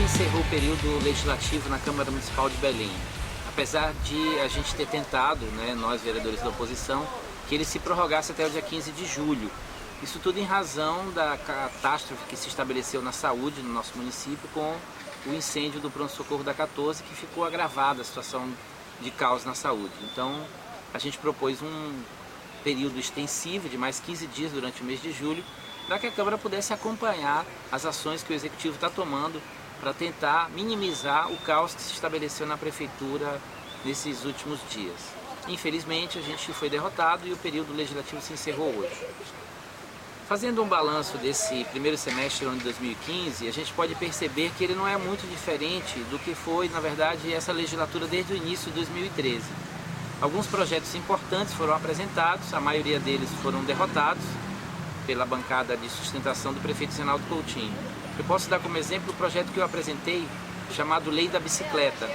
se encerrou o período legislativo na Câmara Municipal de Belém. Apesar de a gente ter tentado, nós vereadores da oposição, que ele se prorrogasse até o dia 15 de julho. Isso tudo em razão da catástrofe que se estabeleceu na saúde no nosso município com o incêndio do pronto-socorro da 14, que ficou agravada a situação de caos na saúde. Então, a gente propôs um período extensivo de mais 15 dias durante o mês de julho, para que a Câmara pudesse acompanhar as ações que o Executivo está tomando para tentar minimizar o caos que se estabeleceu na Prefeitura nesses últimos dias. Infelizmente, a gente foi derrotado e o período legislativo se encerrou hoje. Fazendo um balanço desse primeiro semestre do ano de 2015, a gente pode perceber que ele não é muito diferente do que foi, na verdade, essa legislatura desde o início de 2013. Alguns projetos importantes foram apresentados, a maioria deles foram derrotados pela bancada de sustentação do prefeito Zenaldo Coutinho. Eu posso dar como exemplo o projeto que eu apresentei, chamado Lei da Bicicleta,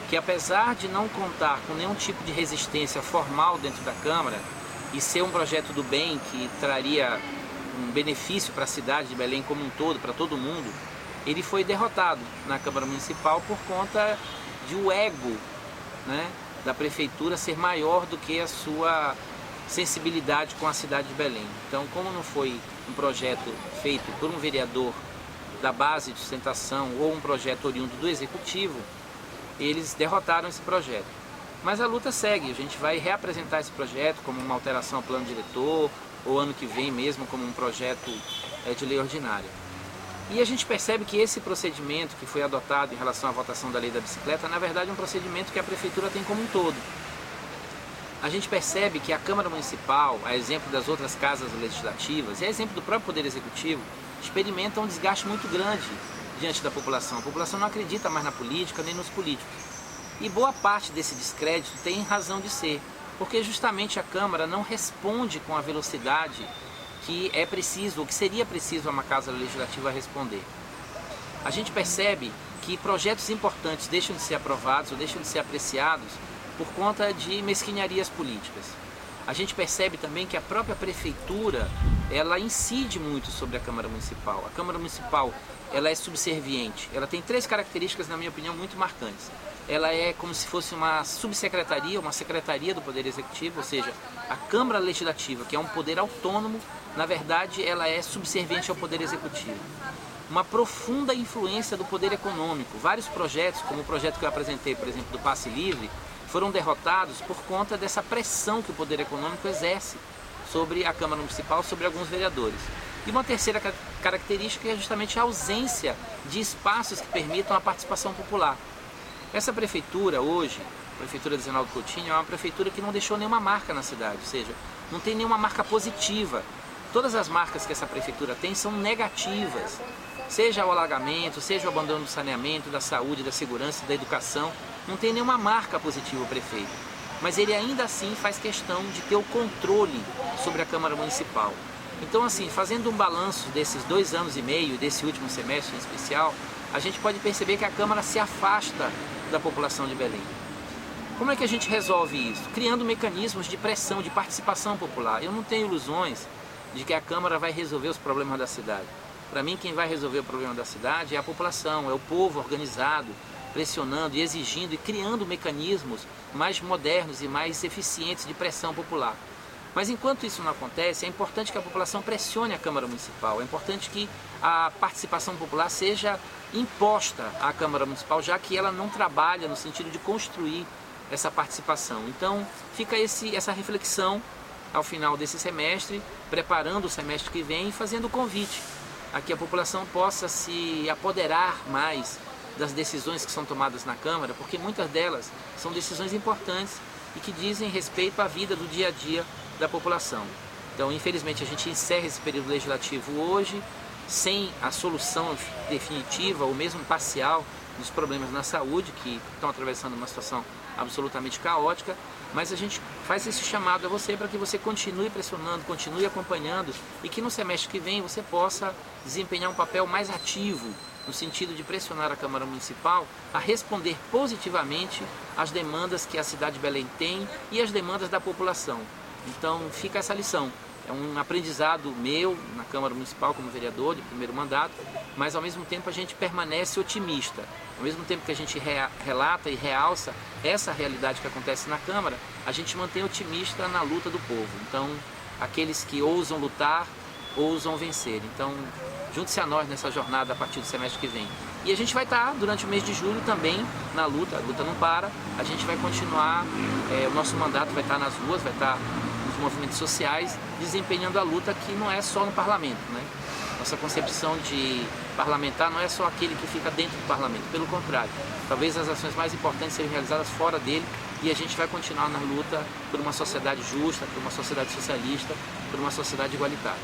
que apesar de não contar com nenhum tipo de resistência formal dentro da Câmara e ser um projeto do bem que traria um benefício para a cidade de Belém como um todo, para todo mundo, ele foi derrotado na Câmara Municipal por conta de o ego, da Prefeitura ser maior do que a sua sensibilidade com a cidade de Belém. Então, como não foi um projeto feito por um vereador da base de sustentação ou um projeto oriundo do Executivo, eles derrotaram esse projeto. Mas a luta segue, a gente vai reapresentar esse projeto como uma alteração ao plano diretor, ou ano que vem mesmo como um projeto de lei ordinária. E a gente percebe que esse procedimento que foi adotado em relação à votação da lei da bicicleta, na verdade é um procedimento que a Prefeitura tem como um todo. A gente percebe que a Câmara Municipal, a exemplo das outras casas legislativas, e a exemplo do próprio Poder Executivo, experimenta um desgaste muito grande diante da população. A população não acredita mais na política nem nos políticos. E boa parte desse descrédito tem razão de ser, porque justamente a Câmara não responde com a velocidade que é preciso, ou que seria preciso uma casa legislativa responder. A gente percebe que projetos importantes deixam de ser aprovados ou deixam de ser apreciados por conta de mesquinharias políticas. A gente percebe também que a própria Prefeitura, ela incide muito sobre a Câmara Municipal. A Câmara Municipal, ela é subserviente. Ela tem três características, na minha opinião, muito marcantes. Ela é como se fosse uma subsecretaria, uma secretaria do Poder Executivo, ou seja, a Câmara Legislativa, que é um poder autônomo, na verdade, ela é subserviente ao Poder Executivo. Uma profunda influência do poder econômico. Vários projetos, como o projeto que eu apresentei, por exemplo, do Passe Livre, foram derrotados por conta dessa pressão que o poder econômico exerce sobre a Câmara Municipal, sobre alguns vereadores. E uma terceira característica é justamente a ausência de espaços que permitam a participação popular. Essa prefeitura hoje, a Prefeitura de Zenaldo Coutinho, é uma prefeitura que não deixou nenhuma marca na cidade, ou seja, não tem nenhuma marca positiva. Todas as marcas que essa prefeitura tem são negativas, seja o alagamento, seja o abandono do saneamento, da saúde, da segurança, da educação. Não tem nenhuma marca positiva o prefeito, mas ele ainda assim faz questão de ter o controle sobre a Câmara Municipal. Então, assim, fazendo um balanço desses 2 anos e meio, desse último semestre em especial, a gente pode perceber que a Câmara se afasta da população de Belém. Como é que a gente resolve isso? Criando mecanismos de pressão, de participação popular. Eu não tenho ilusões de que a Câmara vai resolver os problemas da cidade. Para mim, quem vai resolver o problema da cidade é a população, é o povo organizado, pressionando e exigindo e criando mecanismos mais modernos e mais eficientes de pressão popular. Mas enquanto isso não acontece, é importante que a população pressione a Câmara Municipal, é importante que a participação popular seja imposta à Câmara Municipal, já que ela não trabalha no sentido de construir essa participação. Então fica essa reflexão ao final desse semestre, preparando o semestre que vem e fazendo o convite a que a população possa se apoderar mais das decisões que são tomadas na Câmara, porque muitas delas são decisões importantes e que dizem respeito à vida do dia a dia da população. Então, infelizmente, a gente encerra esse período legislativo hoje, sem a solução definitiva ou mesmo parcial dos problemas na saúde, que estão atravessando uma situação absolutamente caótica, mas a gente faz esse chamado a você para que você continue pressionando, continue acompanhando e que no semestre que vem você possa desempenhar um papel mais ativo no sentido de pressionar a Câmara Municipal a responder positivamente às demandas que a cidade de Belém tem e às demandas da população. Então fica essa lição. é um aprendizado meu na Câmara Municipal como vereador de primeiro mandato, mas ao mesmo tempo a gente permanece otimista. Ao mesmo tempo que a gente relata e realça essa realidade que acontece na Câmara, a gente mantém otimista na luta do povo. Então, aqueles que ousam lutar, ousam vencer. Então, junte-se a nós nessa jornada a partir do semestre que vem. E a gente vai estar durante o mês de julho também na luta, a luta não para, a gente vai continuar, o nosso mandato vai estar nas ruas, vai estar nos movimentos sociais, desempenhando a luta que não é só no parlamento, né? Nossa concepção de parlamentar não é só aquele que fica dentro do parlamento, pelo contrário, talvez as ações mais importantes sejam realizadas fora dele e a gente vai continuar na luta por uma sociedade justa, por uma sociedade socialista, por uma sociedade igualitária.